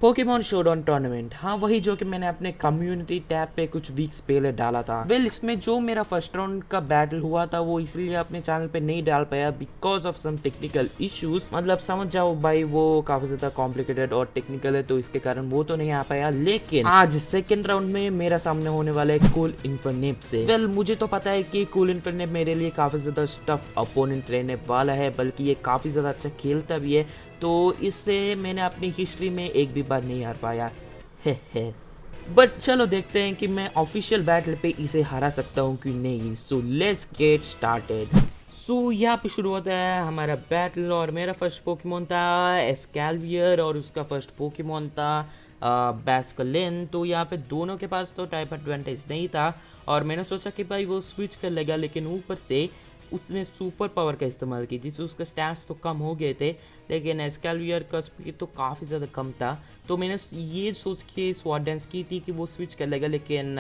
Pokemon showdown tournament, हाँ वही जो कि मैंने अपने कम्युनिटी टैब पे कुछ वीक्स पहले डाला था। इसमें जो मेरा फर्स्ट राउंड का बैटल हुआ था वो इसलिए अपने चैनल पे नहीं डाल पाया because of some technical issues. मतलब समझ जाओ भाई, वो काफी ज्यादा कॉम्प्लिकेटेड और टेक्निकल है, तो इसके कारण वो तो नहीं आ पाया। लेकिन आज सेकेंड राउंड में मेरा सामने होने वाला है कूल इन्फरनेप से। मुझे तो पता है कि कूल इन्फरनेप मेरे लिए काफी ज्यादा टफ अपोनेंट रहने वाला है, बल्कि ये काफी ज्यादा अच्छा खेलता भी है, तो इससे मैंने अपनी हिस्ट्री में एक भी बार नहीं हार पाया है। बट चलो देखते हैं कि मैं ऑफिशियल बैटल पे इसे हरा सकता हूँ कि नहीं। So let's get started. यहाँ पे शुरू होता है हमारा बैटल, और मेरा फर्स्ट पोकेमॉन था एस्कैल्वियर और उसका फर्स्ट पोकेमॉन था बैस्कलिन। तो यहाँ पे दोनों के पास तो टाइप एडवांटेज नहीं था, और मैंने सोचा कि भाई वो स्विच कर लेगा, लेकिन ऊपर से उसने सुपर पावर का इस्तेमाल की, जिससे उसका स्टैट्स तो कम हो गए थे, लेकिन एस्कैल्वियर का स्पीड तो काफ़ी ज़्यादा कम था। तो मैंने ये सोच के स्वॉर्ड डांस की थी कि वो स्विच कर लेगा, लेकिन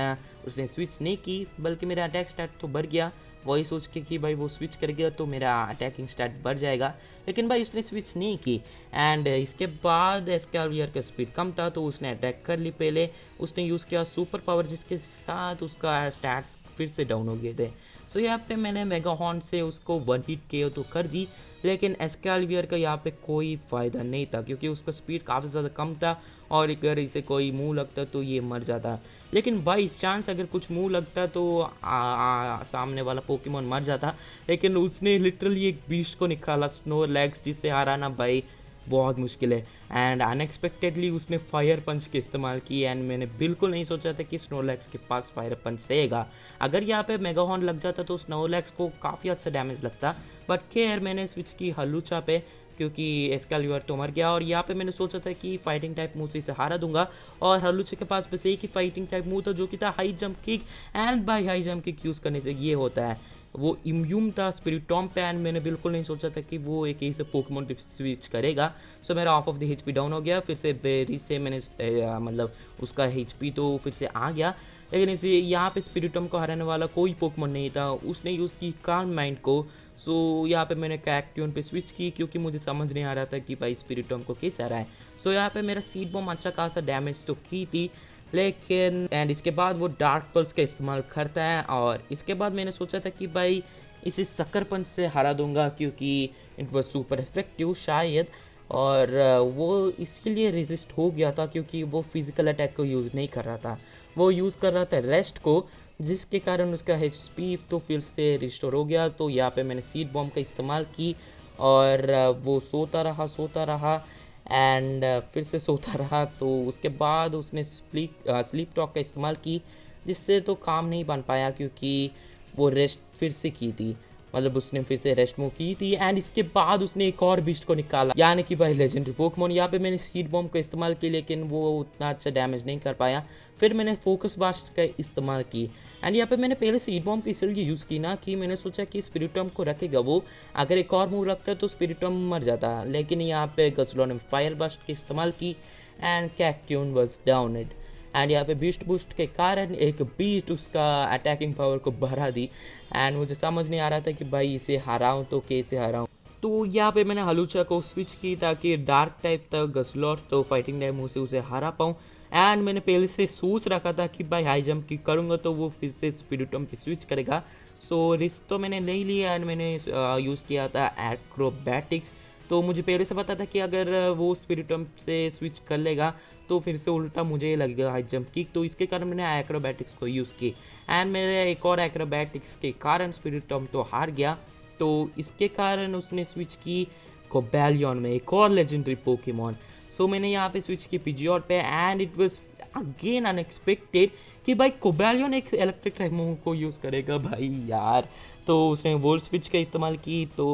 उसने स्विच नहीं की, बल्कि मेरा अटैक स्टैट तो बढ़ गया। वही सोच के कि भाई वो स्विच कर गया तो मेरा अटैकिंग स्टैट बढ़ जाएगा, लेकिन भाई उसने स्विच नहीं की। एंड इसके बाद एस्कैल्वियर का स्पीड कम था, तो उसने अटैक कर ली। पहले उसने यूज़ किया सुपर पावर, जिसके साथ उसका स्टैट्स फिर से डाउन हो गए थे। सो यहाँ पे मैंने मेगाहॉर्न से उसको वन हिट के तो कर दी, लेकिन एस्कैल्वियर का यहाँ पे कोई फ़ायदा नहीं था, क्योंकि उसका स्पीड काफ़ी ज़्यादा कम था, और अगर इसे कोई मुंह लगता तो ये मर जाता। लेकिन बाई चांस अगर कुछ मुंह लगता तो सामने वाला पोकेमॉन मर जाता, लेकिन उसने लिटरली एक बीस्ट को निकाला स्नोरलैक्स, जिससे हराना भाई बहुत मुश्किल है। एंड अनएक्सपेक्टेडली उसने फायर पंच के इस्तेमाल की, एंड मैंने बिल्कुल नहीं सोचा था कि स्नोलैक्स के पास फायर पंच रहेगा। अगर यहाँ पे मेगाहॉर्न लग जाता तो स्नोलैक्स को काफ़ी अच्छा डैमेज लगता, बट खैर मैंने स्विच की हलूचा पे, क्योंकि एस्कैल्वियर तो मर गया। और यहाँ पे मैंने सोचा था कि फाइटिंग टाइप मूव से इसे हारा दूंगा, और हलूचे के पास बस एक ही फाइटिंग टाइप मूव था, जो कि था high jump kick. And by high jump kick use करने से ये होता है, वो इम्यून था स्पिरिटॉम पे, एंड मैंने बिल्कुल नहीं सोचा था कि वो एक ऐसे पोकेमॉन पे स्विच करेगा। सो मेरा ऑफ द एचपी डाउन हो गया। फिर से बेरी से मैंने मतलब उसका एचपी तो फिर से आ गया, लेकिन इसे यहाँ पे स्पिरिटॉम को हराने वाला कोई पोकेमॉन नहीं था। उसने यूज़ की काम माइंड को। सो यहाँ पे मैंने कैक्ट्यून पे स्विच की, क्योंकि मुझे समझ नहीं आ रहा था कि भाई स्पिरिटॉम को कैसे हराए। सो यहाँ पे मेरा सीड बॉम्ब अच्छा खासा डैमेज तो की थी, लेकिन एंड इसके बाद वो डार्क पल्स का इस्तेमाल करता है, और इसके बाद मैंने सोचा था कि भाई इसे सक्कर पंच से हरा दूंगा, क्योंकि इट वॉज सुपर इफेक्टिव शायद। और वो इसके लिए रेजिस्ट हो गया था, क्योंकि वो फिजिकल अटैक को यूज़ नहीं कर रहा था, वो यूज़ कर रहा था रेस्ट को, जिसके कारण उसका एचपी तो फिर से रिस्टोर हो गया। तो यहाँ पे मैंने सीड बॉम्ब का इस्तेमाल की, और वो सोता रहा एंड फिर से सोता रहा। तो उसके बाद उसने स्लीप टॉक का इस्तेमाल की, जिससे तो काम नहीं बन पाया, क्योंकि वो रेस्ट फिर से की थी, मतलब उसने फिर से रेस्ट मूव की थी। एंड इसके बाद उसने एक और बीस्ट को निकाला, यानी कि भाई लेजेंडरी पोकेमॉन। यहाँ पे मैंने सीड बॉम्ब का इस्तेमाल किया, लेकिन वो उतना अच्छा डैमेज नहीं कर पाया। फिर मैंने फोकस बास्ट का इस्तेमाल की, एंड यहाँ पे मैंने पहले सीड बॉम्ब की इसलिए यूज़ की ना, कि मैंने सोचा कि स्पिरिटॉम को रखेगा वो, अगर एक और मूव लगता तो स्पिरिटॉम मर जाता। लेकिन यहाँ पे गजलॉ ने फायर बास्ट की इस्तेमाल की, एंड कैक्ट्यून वॉज डाउनेड। एंड यहाँ पे बीस्ट बूस्ट के कारण एक बीस्ट उसका अटैकिंग पावर को बढ़ा दी, एंड मुझे समझ नहीं आ रहा था कि भाई इसे हराऊं तो कैसे हराऊं। तो यहाँ पे मैंने हलूचा को स्विच की, ताकि डार्क टाइप तक गसलॉट तो फाइटिंग टाइप मुँह से उसे हरा पाऊँ। एंड मैंने पहले से सोच रखा था कि भाई हाई जंप की करूँगा तो वो फिर से स्पिरिटॉम पे स्विच करेगा। सो रिस्क तो मैंने ले लिया, एंड मैंने यूज़ किया था एक्रोबैटिक्स। तो मुझे पहले से पता था कि अगर वो स्पिरिटॉम से स्विच कर लेगा तो फिर से उल्टा मुझे लगेगा हाई जंप किक, तो इसके कारण मैंने एक्रोबैटिक्स को यूज़ की। एंड मेरे एक और एक्रोबैटिक्स के कारण स्पिरिटॉम तो हार गया, तो इसके कारण उसने स्विच की कोबैलियन में, एक और लेजेंडरी पोकेमॉन। सो मैंने यहाँ पे स्विच की पिजियोट पे, and it was again unexpected कि भाई कोबैलियन एक इलेक्ट्रिक टाइप मूव को यूज़ करेगा भाई यार। तो उसने वोल्ट स्विच का इस्तेमाल की, तो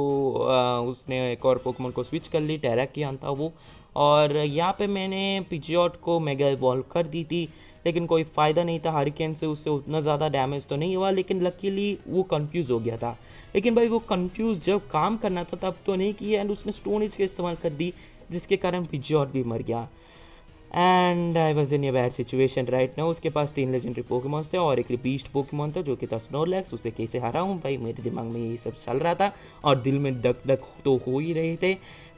उसने एक और पोकेमॉन को स्विच कर ली, टेराकियन था वो। और यहाँ पे मैंने पिजियोट को मेगा इवॉल्व कर दी थी, लेकिन कोई फ़ायदा नहीं था। हरिकेन से उससे उतना ज़्यादा डैमेज तो नहीं हुआ, लेकिन लकीली वो कंफ्यूज हो गया था। लेकिन भाई वो कंफ्यूज जब काम करना था तब तो नहीं किया, एंड उसने स्टोन एज का इस्तेमाल कर दी, जिसके कारण पिजियोट भी मर गया। And I was in a bad situation right now. उसके पास 3 लेजेंडरी पोकेमॉन्स थे और एक बीस्ट पोकेमॉन था, जो कि था स्नोरलैक्स। उसे कैसे हरा हूँ भाई, मेरे दिमाग में ये सब चल रहा था, और दिल में डक डक तो हो ही रहे थे।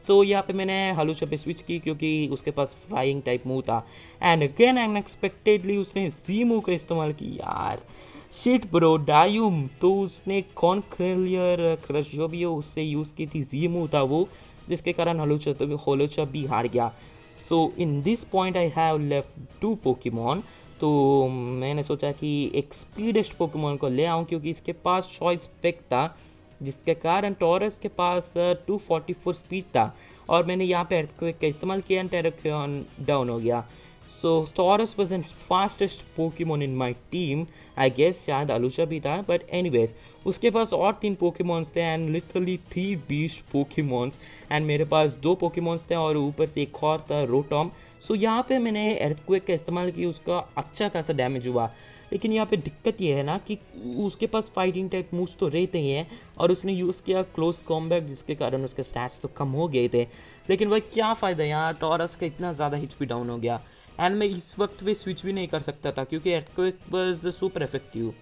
सो यहाँ पे मैंने हलूशा पे स्विच की क्योंकि उसके पास फ्लाइंग टाइप मूव था। एंड अगेन अनएक्सपेक्टेडली उसने जी मूव का इस्तेमाल किया यार। शिट ब्रो, डायूम तो उसने कॉन्क्रेलियर क्रश जो भी हो उससे यूज़ की थी, जी मूव था वो, जिसके कारण हलूशा भी हार गया। So in this point I have left 2 Pokemon. तो मैंने सोचा कि एक स्पीडेस्ट पोकेमॉन को ले आऊँ क्योंकि इसके पास चॉइस पिक था, जिसके कारण टॉरस के पास 244 स्पीड था और मैंने यहाँ पे अर्थक्वेक का इस्तेमाल किया एंड टेराक्योन डाउन हो गया। So Tauros was an fastest Pokemon in my team, I guess शायद अलूशा भी था, बट एनीवेज उसके पास और 3 पोकेमॉन्स थे and literally 3 beast Pokémons, and मेरे पास 2 पोकेमॉन्स थे और ऊपर से एक और था रोटॉम। सो यहाँ पे मैंने अर्थक्वेक का इस्तेमाल किया, उसका अच्छा खासा डैमेज हुआ। लेकिन यहाँ पे दिक्कत ये है ना कि उसके पास फाइटिंग टाइप मूव्स तो रहते ही हैं और उसने यूज़ किया क्लोज कॉम्बैट, जिसके कारण उसके स्टैट्स तो कम हो गए थे। लेकिन भाई क्या फ़ायदा, यहाँ टॉरस का इतना ज़्यादा HP डाउन हो गया एंड मैं इस वक्त पे स्विच भी नहीं कर सकता था क्योंकि अर्थक्वेक वाज सुपर इफेक्टिव।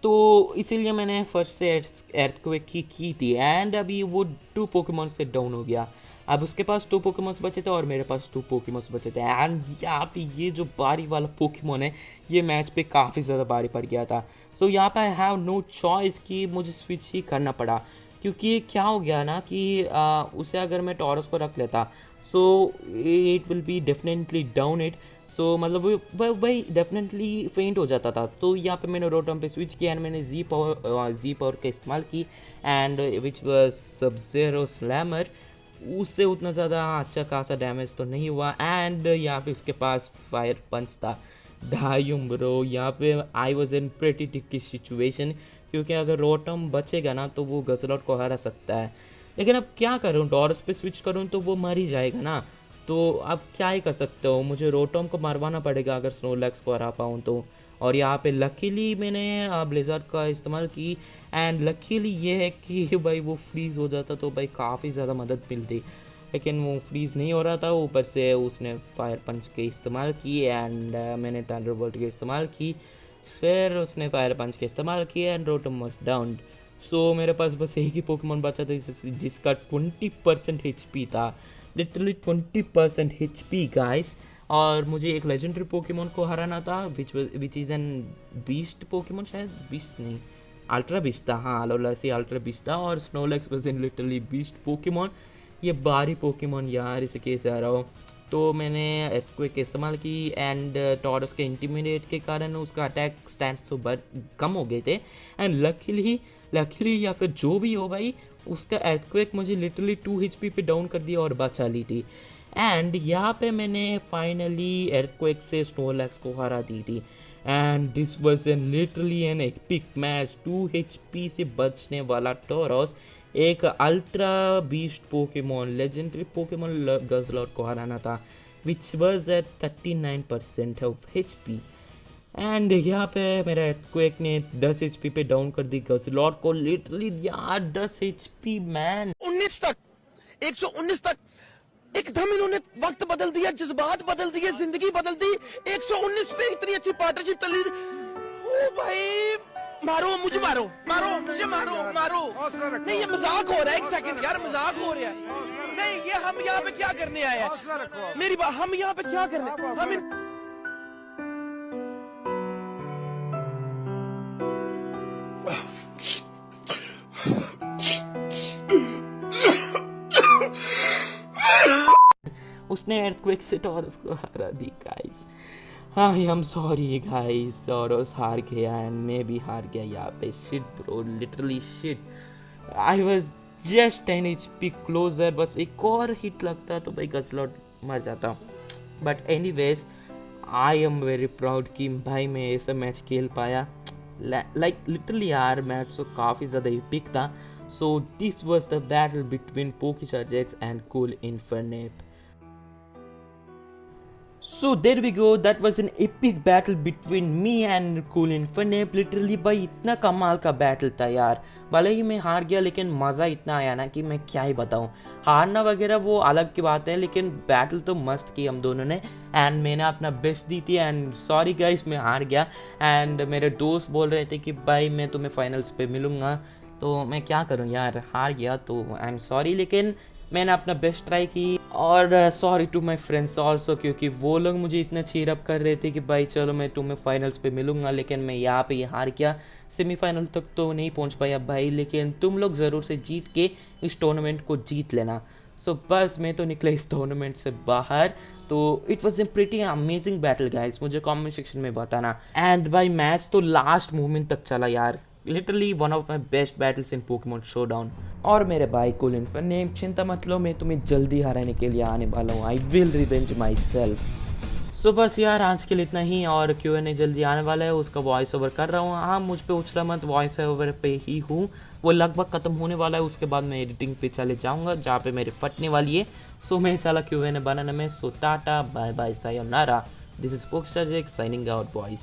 तो इसीलिए मैंने फर्स्ट से अर्थक्वेक की थी एंड अभी वो 2 पोकेमॉन से डाउन हो गया। अब उसके पास 2 पोकेमॉन्स बचे थे और मेरे पास 2 पोकेमॉन्स बचे थे एंड यहाँ पे ये जो बारी वाला पोकेमॉन है ये मैच पे काफ़ी ज़्यादा भारी पड़ गया था। सो यहाँ पे आई हैव नो चॉइस कि मुझे स्विच ही करना पड़ा क्योंकि क्या हो गया ना कि उसे अगर मैं टॉरस को रख लेता so it will be definitely down it, so मतलब वो भाई डेफिनेटली फेंट हो जाता था। तो यहाँ पे मैंने रोटम पे स्विच किया एंड मैंने जी पावर का इस्तेमाल की एंड विच वाज सब ज़ीरो स्लैमर। उससे उतना ज़्यादा अच्छा खासा डैमेज तो नहीं हुआ एंड यहाँ पे उसके पास फायर पंच था। डायूम ब्रो, यहाँ पे आई वॉज इन प्रेटी टिकी सिचुएशन क्योंकि अगर रोटम बचेगा ना तो वो गजलॉट को हरा सकता है। लेकिन अब क्या करूँ, डॉरस पे स्विच करूँ तो वो मर ही जाएगा ना, तो अब क्या ही कर सकते हो, मुझे रोटम को मरवाना पड़ेगा अगर स्नोलैक्स को हरा पाऊँ तो। और यहाँ पे लकीली मैंने ब्लेजर का इस्तेमाल की एंड लकीली ये है कि भाई वो फ्रीज़ हो जाता तो भाई काफ़ी ज़्यादा मदद मिलती, लेकिन वो फ्रीज़ नहीं हो रहा था। ऊपर से उसने फायर पंच के इस्तेमाल की एंड मैंने थंडरबोल्ट के इस्तेमाल की, फिर उसने फायर पंच के इस्तेमाल किया एंड रोटम वाज डाउन। सो मेरे पास बस एक ही पोकेमॉन बचा था जिसका 20% HP था, लिटरली 20% HP गाइस। और मुझे एक लेजेंडरी पोकेमॉन को हराना था which is an beast Pokemon, शायद बीस्ट नहीं अल्ट्रा बीस्ट था, हाँ अलोलासी अल्ट्रा बीस्ट था और Snorlax was in literally beast Pokemon. ये बारी पोकेमॉन यार, इसे कैसे हरा हो। तो मैंने अर्थक्वेक का इस्तेमाल की एंड टॉरस के इंटिमिडेट के कारण उसका अटैक स्टैंड्स तो कम हो गए थे एंड लकीली या फिर जो भी हो भाई उसका अर्थक्वेक मुझे लिटरली 2 HP पे डाउन कर दिया और बचा ली थी। एंड यहाँ पे मैंने फाइनली अर्थक्वेक से स्नोलैक्स को हरा दी थी and this was an literally an epic match. 2 HP से बचने वाला टॉरस एक ultra beast Pokemon legendary Pokemon Guzzlord को हराना था which was at 39% of HP and यहाँ पे मेरा अर्थक्वेक ने 10 HP पे डाउन कर दी गजलॉट को, लिटरली यार 10 HP मैन। 19 तक 119 तक एकदम इन्होंने वक्त बदल दिया, जज्बात बदल दिए, जिंदगी बदल दी। 119 पे इतनी अच्छी पार्टनरशिप चली। ओ भाई मारो मुझे, मारो मुझे, मारो नहीं ये मजाक हो रहा है। एक सेकंड यार, मजाक हो रहा है। नहीं ये हम यहाँ पे क्या करने आए हैं, मेरी बात, हम यहाँ पे क्या करने, हम उसने अर्थक्वेक से टॉरस को हरा दी guys. I am sorry guys, Tauros हार गया एंड मैं भी हार गया यहाँ पे। Shit bro, literally shit, I was just 10 HP closer, बस एक और हिट लगता तो भाई गजलॉट मर जाता। But anyways I am very proud कि भाई मैं ऐसा मैच खेल पाया। लाइक लिटरली यार मैच तो काफ़ी ज़्यादा एपिक था। So this was the battle between Pokechargex and cool Infernape. So there we go, that was an epic battle between me and Cool Infernape। Literally भाई इतना कमाल का बैटल था यार, भले ही मैं हार गया लेकिन मज़ा इतना आया ना कि मैं क्या ही बताऊँ। हारना वगैरह वो अलग की बात है लेकिन बैटल तो मस्त की हम दोनों ने एंड मैंने अपना बेस्ट दी थी। एंड सॉरी गाइस मैं हार गया एंड मेरे दोस्त बोल रहे थे कि भाई मैं तुम्हें फाइनल्स पे मिलूँगा, तो मैं क्या करूं यार, हार गया तो आई एम सॉरी, लेकिन मैंने अपना बेस्ट ट्राई की। और sorry to my friends also, क्योंकि वो लोग मुझे इतना चीयर अप कर रहे थे कि भाई चलो मैं तुम्हें फाइनल्स पे मिलूंगा, लेकिन मैं यहाँ पे हार गया। सेमीफाइनल तक तो नहीं पहुँच पाया भाई, लेकिन तुम लोग ज़रूर से जीत के इस टूर्नामेंट को जीत लेना। सो बस मैं तो निकला इस टूर्नामेंट से बाहर। तो it was a pretty amazing battle guys, मुझे कमेंट सेक्शन में बताना। एंड भाई मैच तो लास्ट मोमेंट तक चला यार, literally one of my best battles in Pokemon showdown. और मेरे भाई कोलिन फन ने चिंता मत लो, मैं तुम्हें जल्दी हराने के लिए आने वाला हूँ। I will revenge myself. So बस यार आज के लिए इतना ही, और Q&A जल्दी आने वाला है, उसका वॉइस ओवर कर रहा हूँ। हाँ मुझ पे उछला मत, वॉइस ओवर पे ही हूँ, वो लगभग ख़त्म होने वाला है। उसके बाद मैं एडिटिंग पे चले जाऊँगा जहाँ पे मेरे फटने वाली है। सो मैं चला Q&A बनाने में। So tata bye bye sayonara, this is Pokestar Jake signing out boys.